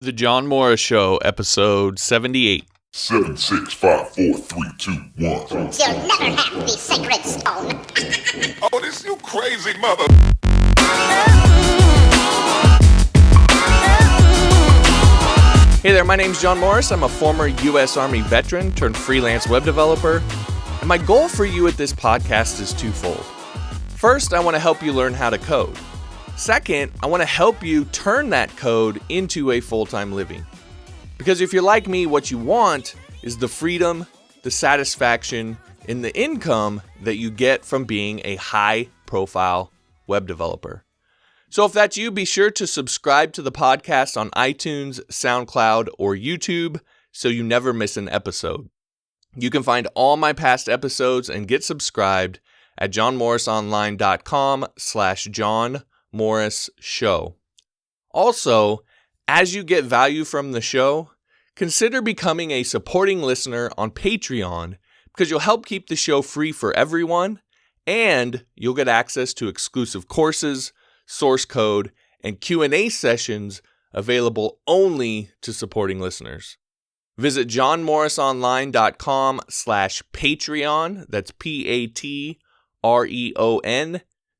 The John Morris Show, episode 78. 7, 6, 5, 4, 3, 2, 1. You'll never have the sacred stone. Oh, this you crazy mother. Hey there, my name's John Morris. I'm a former U.S. Army veteran turned freelance web developer. And my goal for you at this podcast is twofold. First, I want to help you learn how to code. Second, I want to help you turn that code into a full-time living. Because if you're like me, what you want is the freedom, the satisfaction, and the income that you get from being a high-profile web developer. So if that's you, be sure to subscribe to the podcast on iTunes, SoundCloud, or YouTube so you never miss an episode. You can find all my past episodes and get subscribed at johnmorrisonline.com/John Morris Show. Also, as you get value from the show, consider becoming a supporting listener on Patreon because you'll help keep the show free for everyone and you'll get access to exclusive courses, source code, and Q&A sessions available only to supporting listeners. Visit johnmorrisonline.com/Patreon, that's Patreon,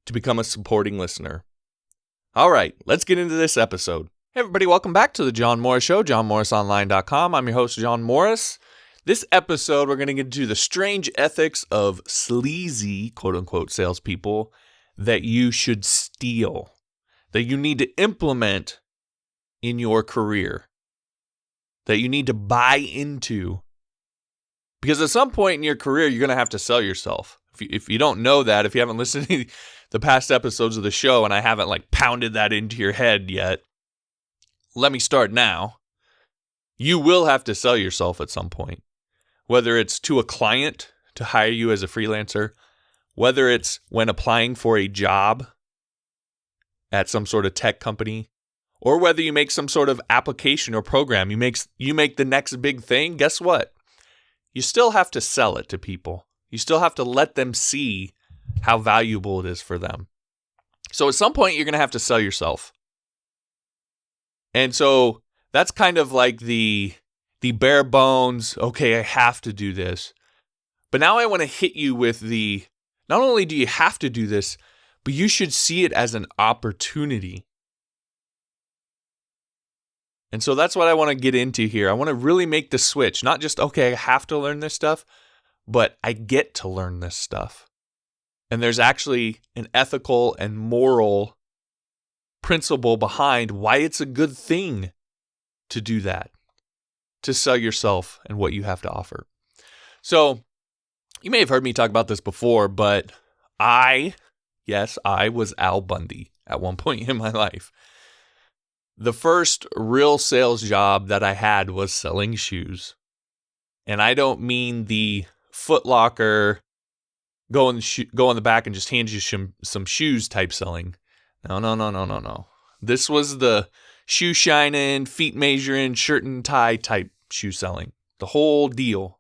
to become a supporting listener. All right, let's get into this episode. Hey everybody, welcome back to the John Morris Show, johnmorrisonline.com. I'm your host, John Morris. This episode, we're going to get into the strange ethics of sleazy, quote-unquote, salespeople that you should steal, that you need to implement in your career, that you need to buy into. Because at some point in your career, you're going to have to sell yourself. If you don't know that, if you haven't listened to the past episodes of the show and I haven't pounded that into your head yet, let me start now. You will have to sell yourself at some point, whether it's to a client to hire you as a freelancer, whether it's when applying for a job at some sort of tech company, or whether you make some sort of application or program, you make the next big thing. Guess what? You still have to sell it to people. You still have to let them see how valuable it is for them. So at some point, you're going to have to sell yourself. And so that's kind of like the bare bones, okay, I have to do this. But now I want to hit you with not only do you have to do this, but you should see it as an opportunity. And so that's what I want to get into here. I want to really make the switch, not just, okay, I have to learn this stuff, but I get to learn this stuff. And there's actually an ethical and moral principle behind why it's a good thing to do that, to sell yourself and what you have to offer. So you may have heard me talk about this before, but I was Al Bundy at one point in my life. The first real sales job that I had was selling shoes. And I don't mean the Foot Locker, go in the back and just hand you some shoes type selling. No. This was the shoe shining, feet measuring, shirt and tie type shoe selling. The whole deal.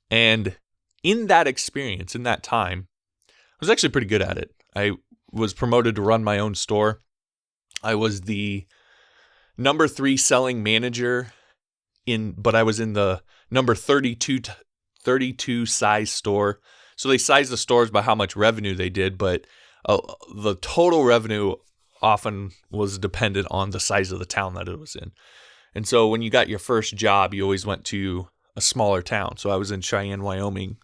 And in that experience, in that time, I was actually pretty good at it. I was promoted to run my own store. I was the number 3 selling manager but I was in the number 32 size store. So they sized the stores by how much revenue they did, but the total revenue often was dependent on the size of the town that it was in. And so when you got your first job, you always went to a smaller town. So I was in Cheyenne, Wyoming,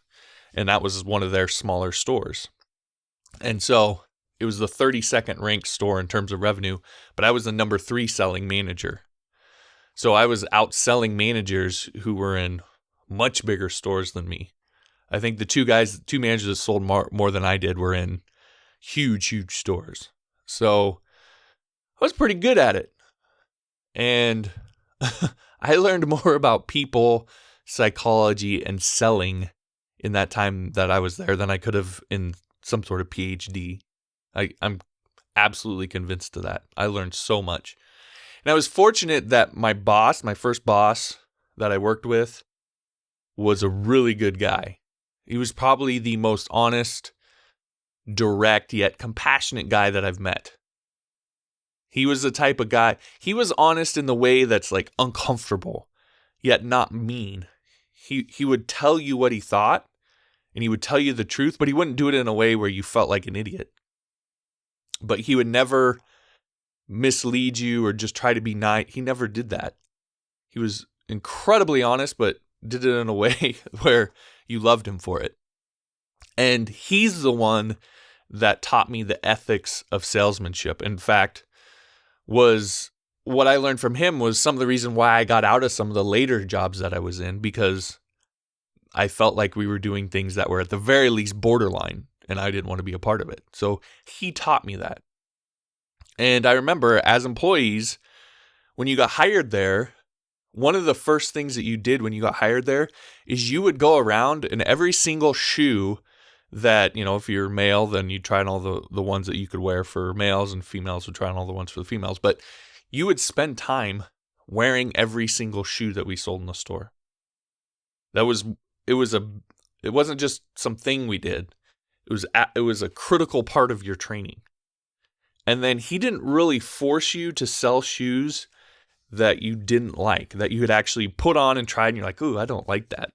and that was one of their smaller stores. And so it was the 32nd ranked store in terms of revenue, but I was the number 3 selling manager. So I was outselling managers who were in much bigger stores than me. I think the two managers that sold more than I did were in huge stores. So I was pretty good at it. And I learned more about people, psychology, and selling in that time that I was there than I could have in some sort of PhD. I'm absolutely convinced of that. I learned so much. And I was fortunate that my first boss that I worked with, was a really good guy. He was probably the most honest, direct, yet compassionate guy that I've met. He was the type of guy, he was honest in the way that's like uncomfortable, yet not mean. He would tell you what he thought, and he would tell you the truth, but he wouldn't do it in a way where you felt like an idiot. But he would never mislead you or just try to be nice. He never did that. He was incredibly honest, but did it in a way where you loved him for it. And he's the one that taught me the ethics of salesmanship. In fact, was what I learned from him was some of the reason why I got out of some of the later jobs that I was in, because I felt like we were doing things that were at the very least borderline, and I didn't want to be a part of it. So he taught me that. And I remember as employees, when you got hired there, one of the first things that you did when you got hired there is you would go around and every single shoe that, if you're male, then you try on all the ones that you could wear for males, and females would try on all the ones for the females. But you would spend time wearing every single shoe that we sold in the store. It wasn't just something we did. It was a critical part of your training. And then he didn't really force you to sell shoes that you didn't like, that you had actually put on and tried, and you're like, ooh, I don't like that.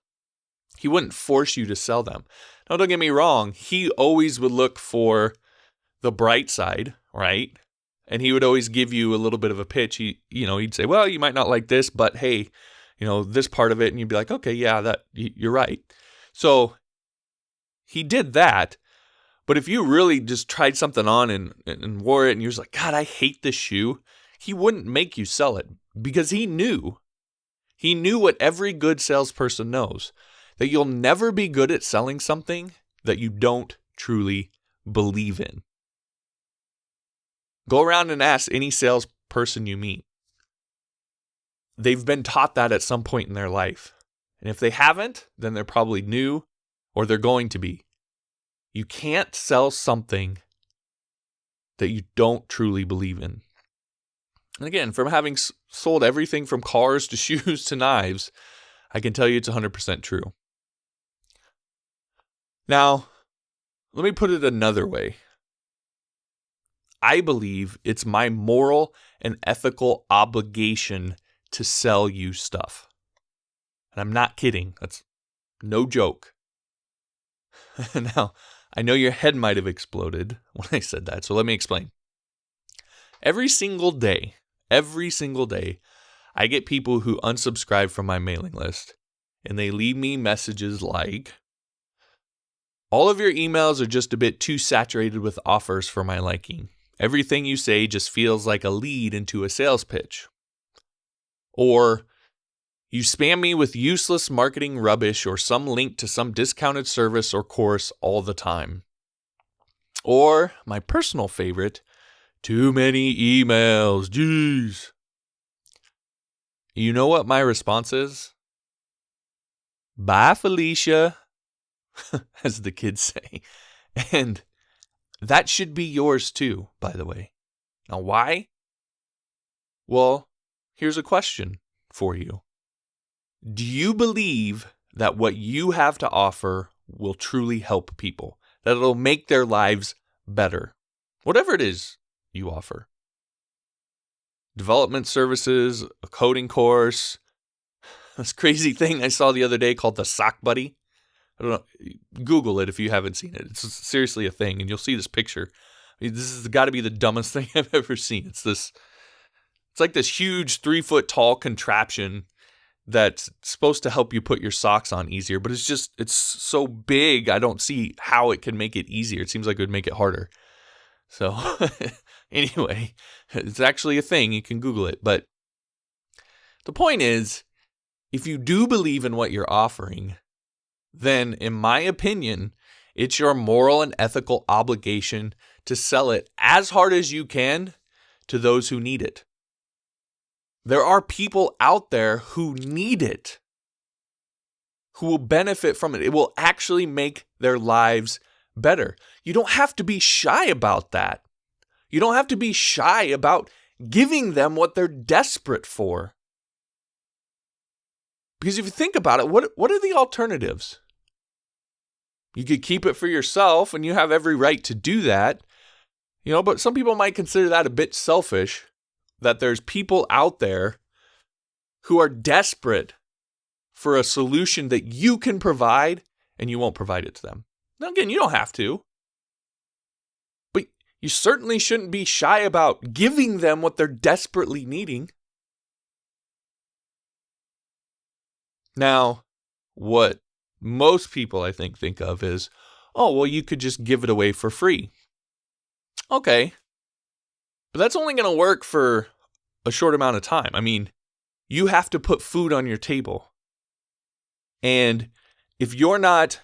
He wouldn't force you to sell them. Now, don't get me wrong. He always would look for the bright side, right? And he would always give you a little bit of a pitch. He'd say, well, you might not like this, but hey, this part of it. And you'd be like, okay, yeah, you're right. So he did that. But if you really just tried something on and wore it and you're just like, God, I hate this shoe, he wouldn't make you sell it, because he knew what every good salesperson knows, that you'll never be good at selling something that you don't truly believe in. Go around and ask any salesperson you meet. They've been taught that at some point in their life. And if they haven't, then they're probably new, or they're going to be. You can't sell something that you don't truly believe in. And again, from having sold everything from cars to shoes to knives, I can tell you it's 100% true. Now, let me put it another way. I believe it's my moral and ethical obligation to sell you stuff. And I'm not kidding. That's no joke. Now, I know your head might have exploded when I said that, so let me explain. Every single day, I get people who unsubscribe from my mailing list, and they leave me messages like, all of your emails are just a bit too saturated with offers for my liking. Everything you say just feels like a lead into a sales pitch. Or, you spam me with useless marketing rubbish or some link to some discounted service or course all the time. Or, my personal favorite, too many emails, jeez. You know what my response is? Bye, Felicia, as the kids say. And that should be yours too, by the way. Now, why? Well, here's a question for you. Do you believe that what you have to offer will truly help people? That it'll make their lives better? Whatever it is you offer. Development services, a coding course, this crazy thing I saw the other day called the Sock Buddy. I don't know. Google it if you haven't seen it. It's seriously a thing, and you'll see this picture. I mean, this has got to be the dumbest thing I've ever seen. It's like this huge 3-foot-tall contraption that's supposed to help you put your socks on easier, but it's so big, I don't see how it can make it easier. It seems like it would make it harder. So anyway, it's actually a thing. You can Google it. But the point is, if you do believe in what you're offering, then in my opinion, it's your moral and ethical obligation to sell it as hard as you can to those who need it. There are people out there who need it, who will benefit from it. It will actually make their lives better. You don't have to be shy about that. You don't have to be shy about giving them what they're desperate for. Because if you think about it, what are the alternatives? You could keep it for yourself, and you have every right to do that. But some people might consider that a bit selfish, that there's people out there who are desperate for a solution that you can provide and you won't provide it to them. Now, again, you don't have to, but you certainly shouldn't be shy about giving them what they're desperately needing. Now, what most people, I think of is, oh, well, you could just give it away for free. Okay, but that's only going to work for a short amount of time. I mean, you have to put food on your table. And if you're not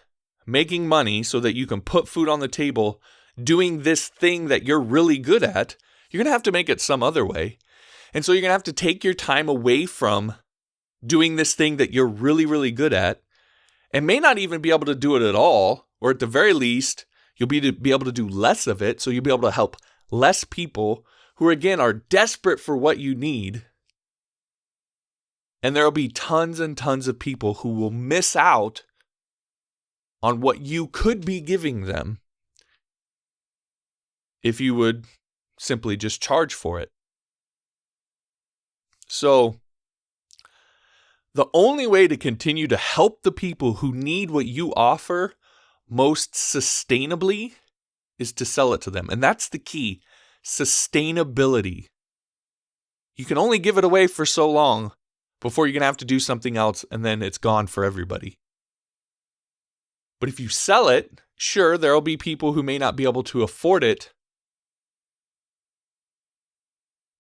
making money so that you can put food on the table, doing this thing that you're really good at, you're going to have to make it some other way. And so you're going to have to take your time away from doing this thing that you're really, really good at, and may not even be able to do it at all, or at the very least, you'll be able to do less of it, so you'll be able to help less people who, again, are desperate for what you need. And there will be tons and tons of people who will miss out on what you could be giving them if you would simply just charge for it. So, the only way to continue to help the people who need what you offer most sustainably is to sell it to them. And that's the key, sustainability. You can only give it away for so long before you're going to have to do something else, and then it's gone for everybody. But if you sell it, sure, there will be people who may not be able to afford it,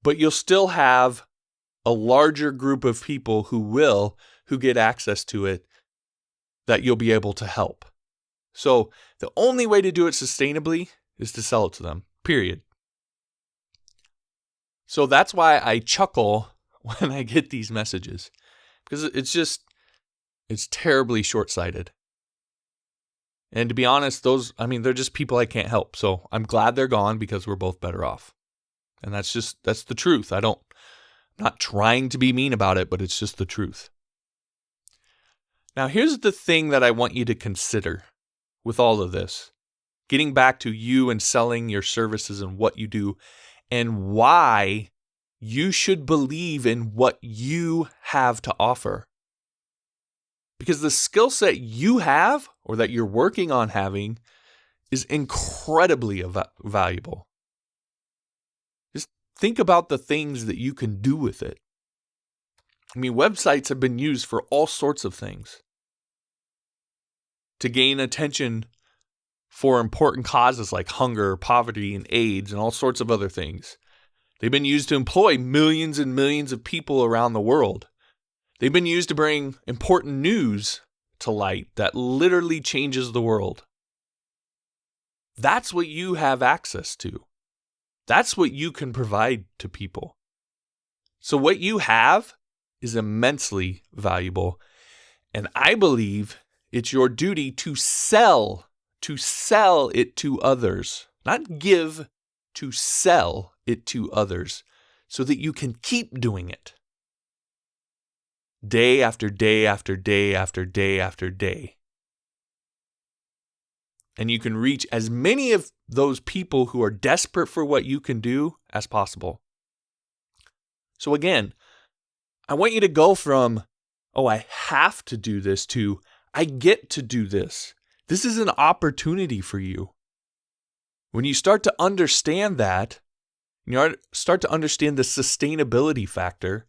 but you'll still have a larger group of people who get access to it that you'll be able to help. So the only way to do it sustainably is to sell it to them, period. So that's why I chuckle when I get these messages, because it's terribly short-sighted. And to be honest, they're just people I can't help. So I'm glad they're gone because we're both better off. And that's the truth. I'm not trying to be mean about it, but it's just the truth. Now, here's the thing that I want you to consider with all of this. Getting back to you and selling your services and what you do and why you should believe in what you have to offer. Because the skill set you have or that you're working on having is incredibly valuable. Just think about the things that you can do with it. I mean, websites have been used for all sorts of things. To gain attention for important causes like hunger, poverty, and AIDS, and all sorts of other things. They've been used to employ millions and millions of people around the world. They've been used to bring important news to light that literally changes the world. That's what you have access to. That's what you can provide to people. So what you have is immensely valuable. And I believe it's your duty to sell it to others. Not give, to sell it to others so that you can keep doing it. Day after day after day after day after day. And you can reach as many of those people who are desperate for what you can do as possible. So again, I want you to go from, oh, I have to do this to, I get to do this. This is an opportunity for you. When you start to understand that, you start to understand the sustainability factor,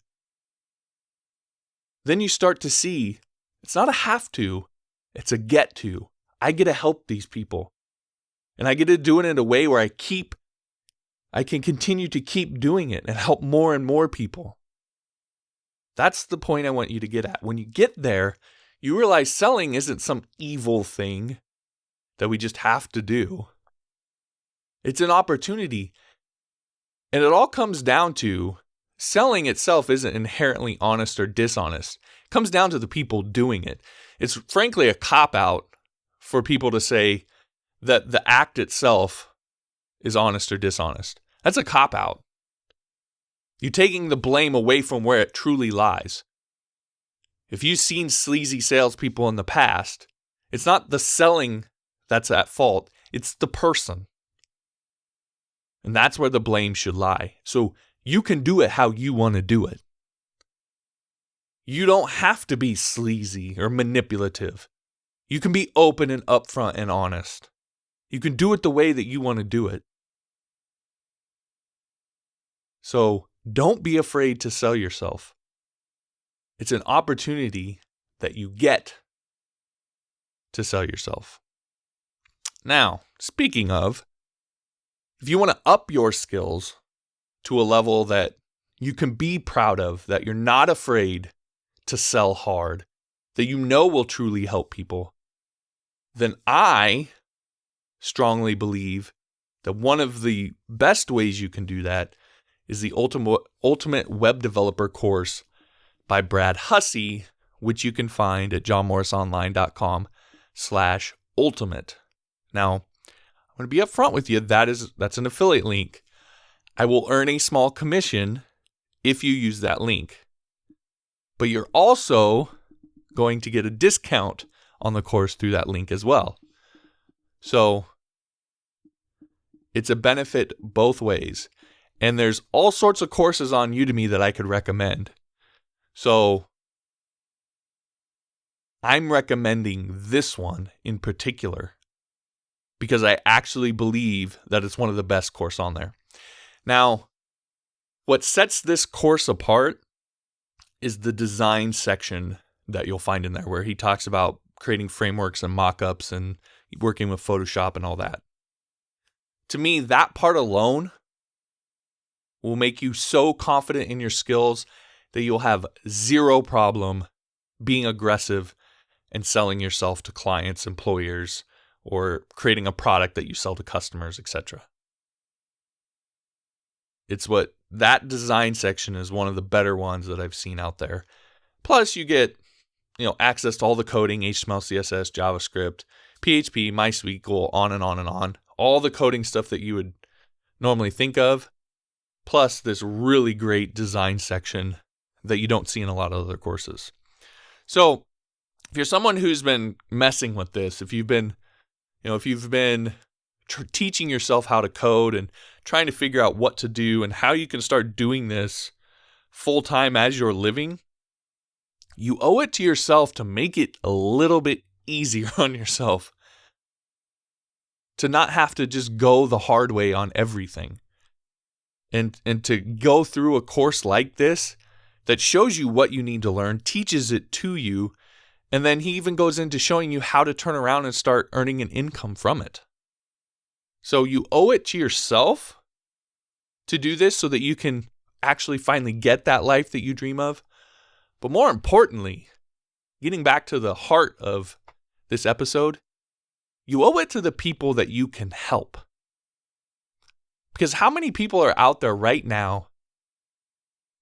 then you start to see it's not a have to, it's a get to. I get to help these people. And I get to do it in a way where I can continue to keep doing it and help more and more people. That's the point I want you to get at. When you get there, you realize selling isn't some evil thing that we just have to do. It's an opportunity. And it all comes down to selling itself isn't inherently honest or dishonest. It comes down to the people doing it. It's frankly a cop-out for people to say that the act itself is honest or dishonest. That's a cop-out. You're taking the blame away from where it truly lies. If you've seen sleazy salespeople in the past, it's not the selling that's at fault, it's the person. And that's where the blame should lie. So you can do it how you want to do it. You don't have to be sleazy or manipulative. You can be open and upfront and honest. You can do it the way that you want to do it. So don't be afraid to sell yourself. It's an opportunity that you get to sell yourself. Now, speaking of, if you want to up your skills to a level that you can be proud of, that you're not afraid to sell hard, that you know will truly help people, then I strongly believe that one of the best ways you can do that is the Ultimate Web Developer course by Brad Hussey, which you can find at johnmorrisonline.com/ultimate. Now, I'm going to be upfront with you. That's an affiliate link. I will earn a small commission if you use that link. But you're also going to get a discount on the course through that link as well. So it's a benefit both ways. And there's all sorts of courses on Udemy that I could recommend. So I'm recommending this one in particular because I actually believe that it's one of the best courses on there. Now, what sets this course apart is the design section that you'll find in there, where he talks about creating frameworks and mock-ups and working with Photoshop and all that. To me, that part alone will make you so confident in your skills that you'll have zero problem being aggressive and selling yourself to clients, employers, or creating a product that you sell to customers, etc. It's what that design section is one of the better ones that I've seen out there. Plus, you get, access to all the coding, HTML, CSS, JavaScript, PHP, MySQL, on and on and on. All the coding stuff that you would normally think of. Plus, this really great design section that you don't see in a lot of other courses. So, if you're someone who's been messing with this, if you've been teaching yourself how to code and trying to figure out what to do and how you can start doing this full-time as you're living, you owe it to yourself to make it a little bit easier on yourself. To not have to just go the hard way on everything. And to go through a course like this that shows you what you need to learn, teaches it to you, and then he even goes into showing you how to turn around and start earning an income from it. So you owe it to yourself to do this so that you can actually finally get that life that you dream of. But more importantly, getting back to the heart of this episode, you owe it to the people that you can help. Because how many people are out there right now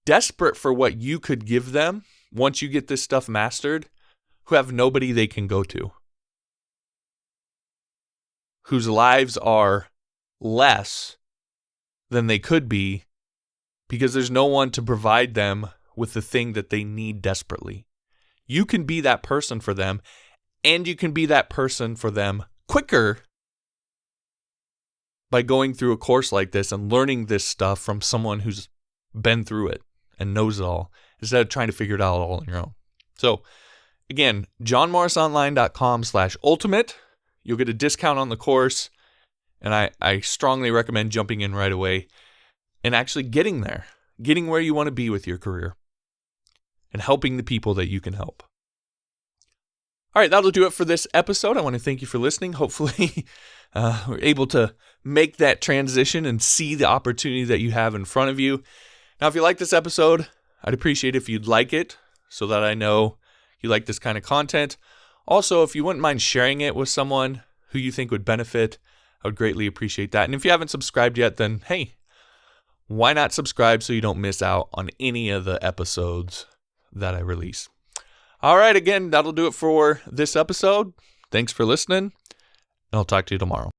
desperate for what you could give them once you get this stuff mastered, who have nobody they can go to? Whose lives are less than they could be because there's no one to provide them with the thing that they need desperately. You can be that person for them, and you can be that person for them quicker by going through a course like this and learning this stuff from someone who's been through it and knows it all, instead of trying to figure it out all on your own. So, again, johnmorrisonline.com/ultimate. You'll get a discount on the course, and I strongly recommend jumping in right away and actually getting there, getting where you want to be with your career, and helping the people that you can help. All right, that'll do it for this episode. I want to thank you for listening. Hopefully, we're able to make that transition and see the opportunity that you have in front of you. Now, if you like this episode, I'd appreciate if you'd like it so that I know you like this kind of content. Also, if you wouldn't mind sharing it with someone who you think would benefit, I would greatly appreciate that. And if you haven't subscribed yet, then hey, why not subscribe so you don't miss out on any of the episodes that I release? All right, again, that'll do it for this episode. Thanks for listening, and I'll talk to you tomorrow.